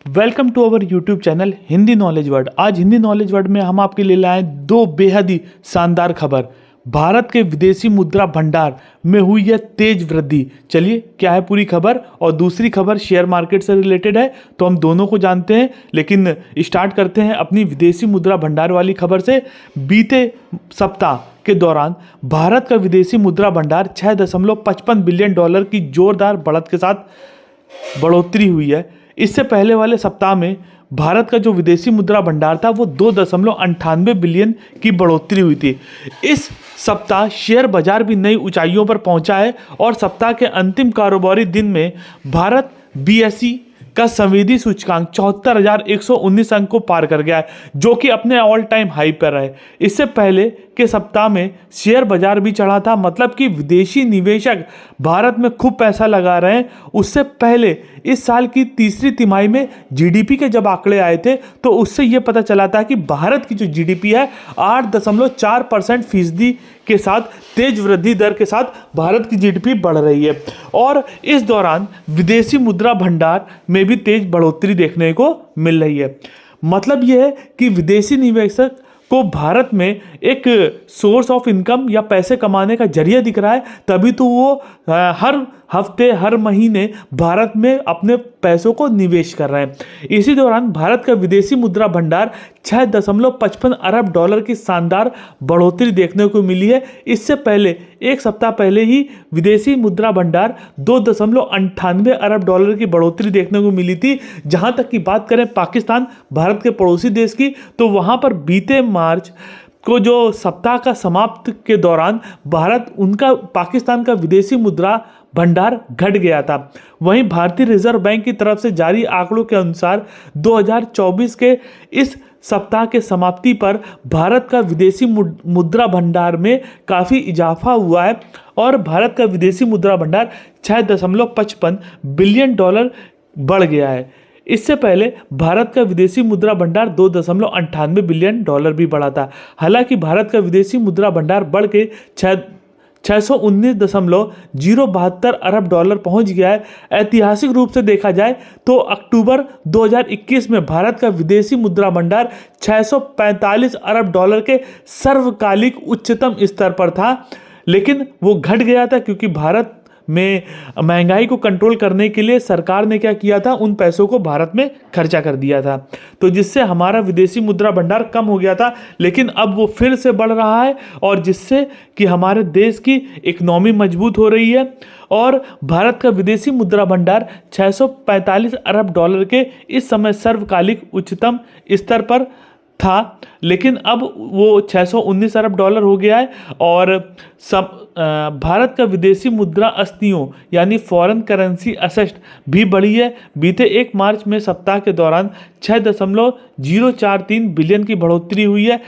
Welcome to our YouTube channel Hindi knowledge word. आज Hindi knowledge word में हम आपके लिए लाए दो बेहद ही शानदार खबर। भारत के विदेशी मुद्रा भंडार में हुई है तेज वृद्धि। चलिए क्या है पूरी खबर। और दूसरी खबर शेयर मार्केट से रिलेटेड है, तो हम दोनों को जानते हैं। लेकिन स्टार्ट करते हैं अपनी विदेशी मुद्रा भंडार वाली खबर से। बीते सप्ताह के दौरान भारत का विदेशी मुद्रा भंडार 6.55 बिलियन डॉलर की जोरदार बढ़त के साथ बढ़ोतरी हुई है। इससे पहले वाले सप्ताह में भारत का जो विदेशी मुद्रा भंडार था वो 2.98 बिलियन की बढ़ोतरी हुई थी। इस सप्ताह शेयर बाजार भी नई ऊंचाइयों पर पहुंचा है और सप्ताह के अंतिम कारोबारी दिन में भारत बीएसई का संवेदी सूचकांक 74,119 अंक को पार कर गया है, जो कि अपने ऑल टाइम हाई पर है। इससे पहले के सप्ताह में शेयर बाजार भी चढ़ा था, मतलब कि विदेशी निवेशक भारत में खूब पैसा लगा रहे हैं। उससे पहले इस साल की तीसरी तिमाही में जीडीपी के जब आंकड़े आए थे तो उससे यह पता चला था कि भारत की जो जीडीपी है 8.4% फीसदी के साथ तेज वृद्धि दर के साथ भारत की जीडीपी बढ़ रही है। और इस दौरान विदेशी मुद्रा भंडार में भी तेज बढ़ोतरी देखने को मिल रही है। मतलब यह है कि विदेशी निवेशक को भारत में एक सोर्स ऑफ इनकम या पैसे कमाने का जरिया दिख रहा है, तभी तो वो हर हफ्ते हर महीने भारत में अपने पैसों को निवेश कर रहे हैं। इसी दौरान भारत का विदेशी मुद्रा भंडार 6.55 अरब डॉलर की शानदार बढ़ोतरी देखने को मिली है। इससे पहले एक सप्ताह पहले ही विदेशी मुद्रा भंडार 2.98 अरब डॉलर की बढ़ोतरी देखने को मिली थी। जहां तक की बात करें पाकिस्तान, भारत के पड़ोसी देश की, तो वहां पर बीते मार्च को जो सप्ताह का समाप्त के दौरान पाकिस्तान का विदेशी मुद्रा भंडार घट गया था। वहीं भारतीय रिजर्व बैंक की तरफ से जारी आंकड़ों के अनुसार 2024 के इस सप्ताह के समाप्ति पर भारत का विदेशी मुद्रा भंडार में काफ़ी इजाफा हुआ है और भारत का विदेशी मुद्रा भंडार 6.55 बिलियन डॉलर बढ़ गया है। इससे पहले भारत का विदेशी मुद्रा भंडार 2.98 बिलियन डॉलर भी बढ़ा था। हालांकि भारत का विदेशी मुद्रा भंडार बढ़ के 619.072 अरब डॉलर पहुंच गया है। ऐतिहासिक रूप से देखा जाए तो अक्टूबर 2021 में भारत का विदेशी मुद्रा भंडार 645 अरब डॉलर के सर्वकालिक उच्चतम स्तर पर था, लेकिन वो घट गया था क्योंकि भारत में महंगाई को कंट्रोल करने के लिए सरकार ने क्या किया था, उन पैसों को भारत में खर्चा कर दिया था, तो जिससे हमारा विदेशी मुद्रा भंडार कम हो गया था। लेकिन अब वो फिर से बढ़ रहा है और जिससे कि हमारे देश की इकोनॉमी मजबूत हो रही है और भारत का विदेशी मुद्रा भंडार 645 अरब डॉलर के इस समय सर्वकालिक उच्चतम स्तर पर था, लेकिन अब वो 619 अरब डॉलर हो गया है। और भारत का विदेशी मुद्रा अस्थियों यानी फॉरेन करेंसी असेट भी बढ़ी है। बीते 1 मार्च में सप्ताह के दौरान 6.043 बिलियन की बढ़ोतरी हुई है।